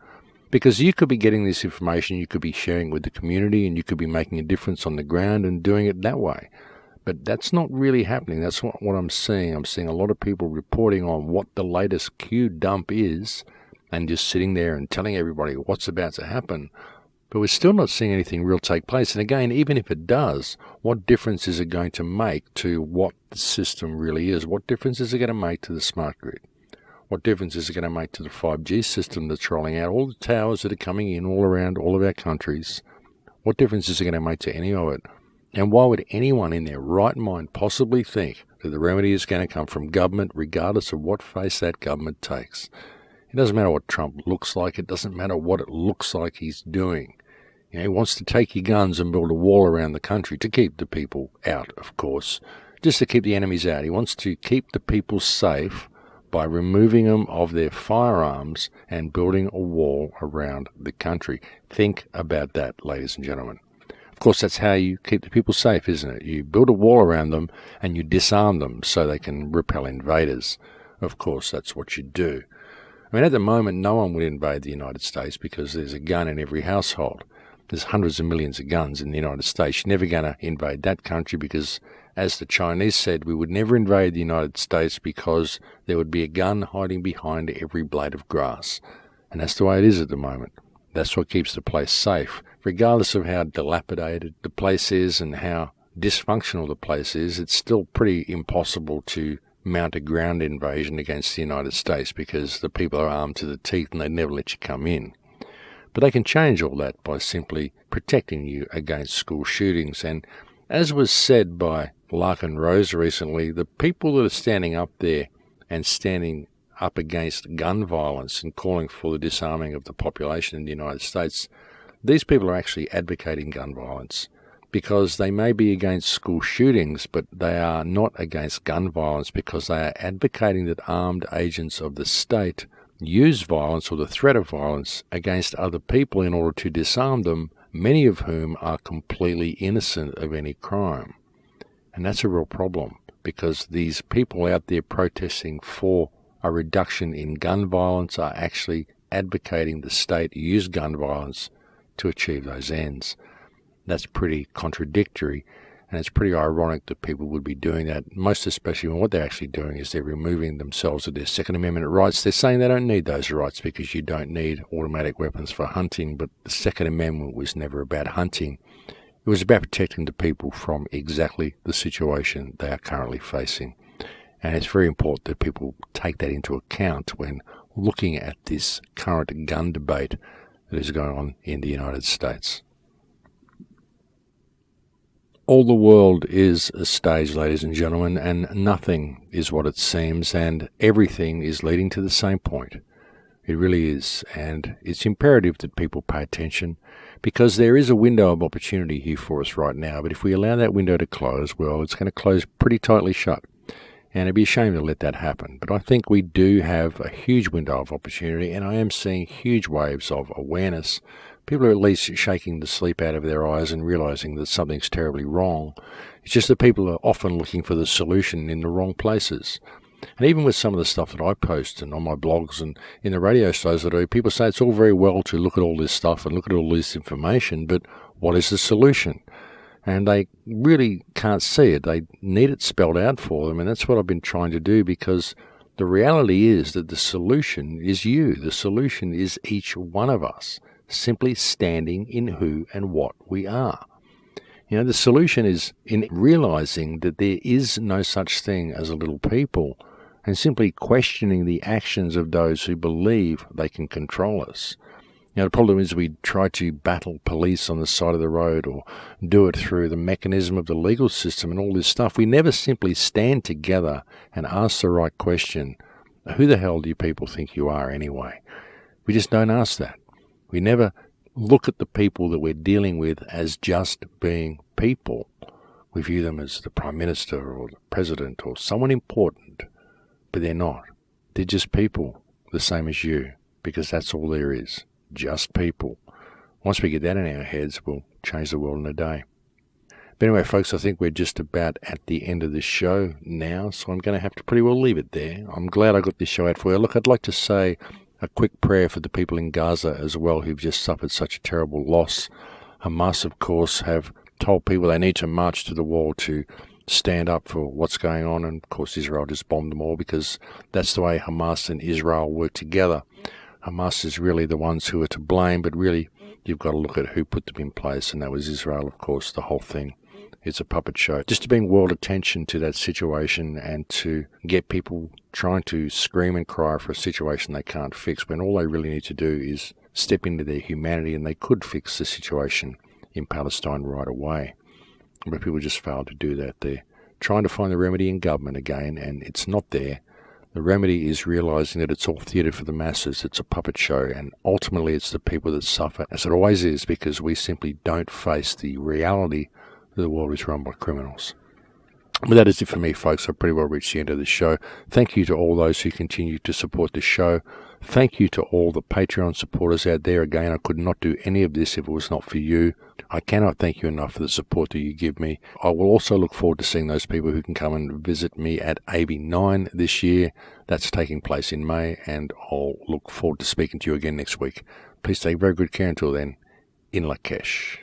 Because you could be getting this information, you could be sharing with the community, and you could be making a difference on the ground and doing it that way. But that's not really happening. That's what I'm seeing. I'm seeing a lot of people reporting on what the latest Q dump is and just sitting there and telling everybody what's about to happen. But we're still not seeing anything real take place. And again, even if it does, what difference is it going to make to what the system really is? What difference is it going to make to the smart grid? What difference is it going to make to the 5G system that's rolling out? All the towers that are coming in all around all of our countries. What difference is it going to make to any of it? And why would anyone in their right mind possibly think that the remedy is going to come from government, regardless of what face that government takes? It doesn't matter what Trump looks like. It doesn't matter what it looks like he's doing. You know, he wants to take your guns and build a wall around the country to keep the people out, of course, just to keep the enemies out. He wants to keep the people safe by removing them of their firearms and building a wall around the country. Think about that, ladies and gentlemen. Of course, that's how you keep the people safe, isn't it? You build a wall around them and you disarm them so they can repel invaders. Of course, that's what you do. I mean, at the moment, no one would invade the United States because there's a gun in every household. There's hundreds of millions of guns in the United States. You're never going to invade that country because, as the Chinese said, we would never invade the United States because there would be a gun hiding behind every blade of grass. And that's the way it is at the moment. That's what keeps the place safe. Regardless of how dilapidated the place is and how dysfunctional the place is, it's still pretty impossible to mount a ground invasion against the United States because the people are armed to the teeth and they never let you come in. But they can change all that by simply protecting you against school shootings. And as was said by Larkin Rose recently, the people that are standing up there and standing up against gun violence and calling for the disarming of the population in the United States, these people are actually advocating gun violence because they may be against school shootings, but they are not against gun violence because they are advocating that armed agents of the state use violence or the threat of violence against other people in order to disarm them, many of whom are completely innocent of any crime. And that's a real problem because these people out there protesting for a reduction in gun violence are actually advocating the state use gun violence to achieve those ends. That's pretty contradictory, and it's pretty ironic that people would be doing that, most especially when what they're actually doing is they're removing themselves of their Second Amendment rights. They're saying they don't need those rights because you don't need automatic weapons for hunting, but the Second Amendment was never about hunting. It was about protecting the people from exactly the situation they are currently facing. And it's very important that people take that into account when looking at this current gun debate that is going on in the United States. All the world is a stage, ladies and gentlemen, and nothing is what it seems, and everything is leading to the same point. It really is, and it's imperative that people pay attention because there is a window of opportunity here for us right now, but if we allow that window to close, well, it's going to close pretty tightly shut. And it'd be a shame to let that happen. But I think we do have a huge window of opportunity, and I am seeing huge waves of awareness. People are at least shaking the sleep out of their eyes and realizing that something's terribly wrong. It's just that people are often looking for the solution in the wrong places. And even with some of the stuff that I post and on my blogs and in the radio shows that I do, people say it's all very well to look at all this stuff and look at all this information, but what is the solution? And they really can't see it. They need it spelled out for them, and that's what I've been trying to do because the reality is that the solution is you. The solution is each one of us, simply standing in who and what we are. You know, the solution is in realizing that there is no such thing as a little people and simply questioning the actions of those who believe they can control us. You know, the problem is we try to battle police on the side of the road or do it through the mechanism of the legal system and all this stuff. We never simply stand together and ask the right question, who the hell do you people think you are anyway? We just don't ask that. We never look at the people that we're dealing with as just being people. We view them as the Prime Minister or the President or someone important, but they're not. They're just people, the same as you, because that's all there is. Just people. Once we get that in our heads, we'll change the world in a day. But anyway, folks, I think we're just about at the end of this show now, so I'm going to have to pretty well leave it there. I'm glad I got this show out for you. Look, I'd like to say a quick prayer for the people in Gaza as well who've just suffered such a terrible loss. Hamas, of course, have told people they need to march to the wall to stand up for what's going on, and of course Israel just bombed them all because that's the way Hamas and Israel work together. Hamas is really the ones who are to blame, but really you've got to look at who put them in place, and that was Israel, of course. The whole thing is a puppet show. Just to bring world attention to that situation and to get people trying to scream and cry for a situation they can't fix, when all they really need to do is step into their humanity, and they could fix the situation in Palestine right away. But people just fail to do that. They're trying to find the remedy in government again, and it's not there. The remedy is realizing that it's all theatre for the masses. It's a puppet show, and ultimately it's the people that suffer, as it always is, because we simply don't face the reality that the world is run by criminals. But that is it for me, folks. I've pretty well reached the end of the show. Thank you to all those who continue to support the show. Thank you to all the Patreon supporters out there. Again, I could not do any of this if it was not for you. I cannot thank you enough for the support that you give me. I will also look forward to seeing those people who can come and visit me at AB9 this year. That's taking place in May, and I'll look forward to speaking to you again next week. Please take very good care until then. In Lakesh.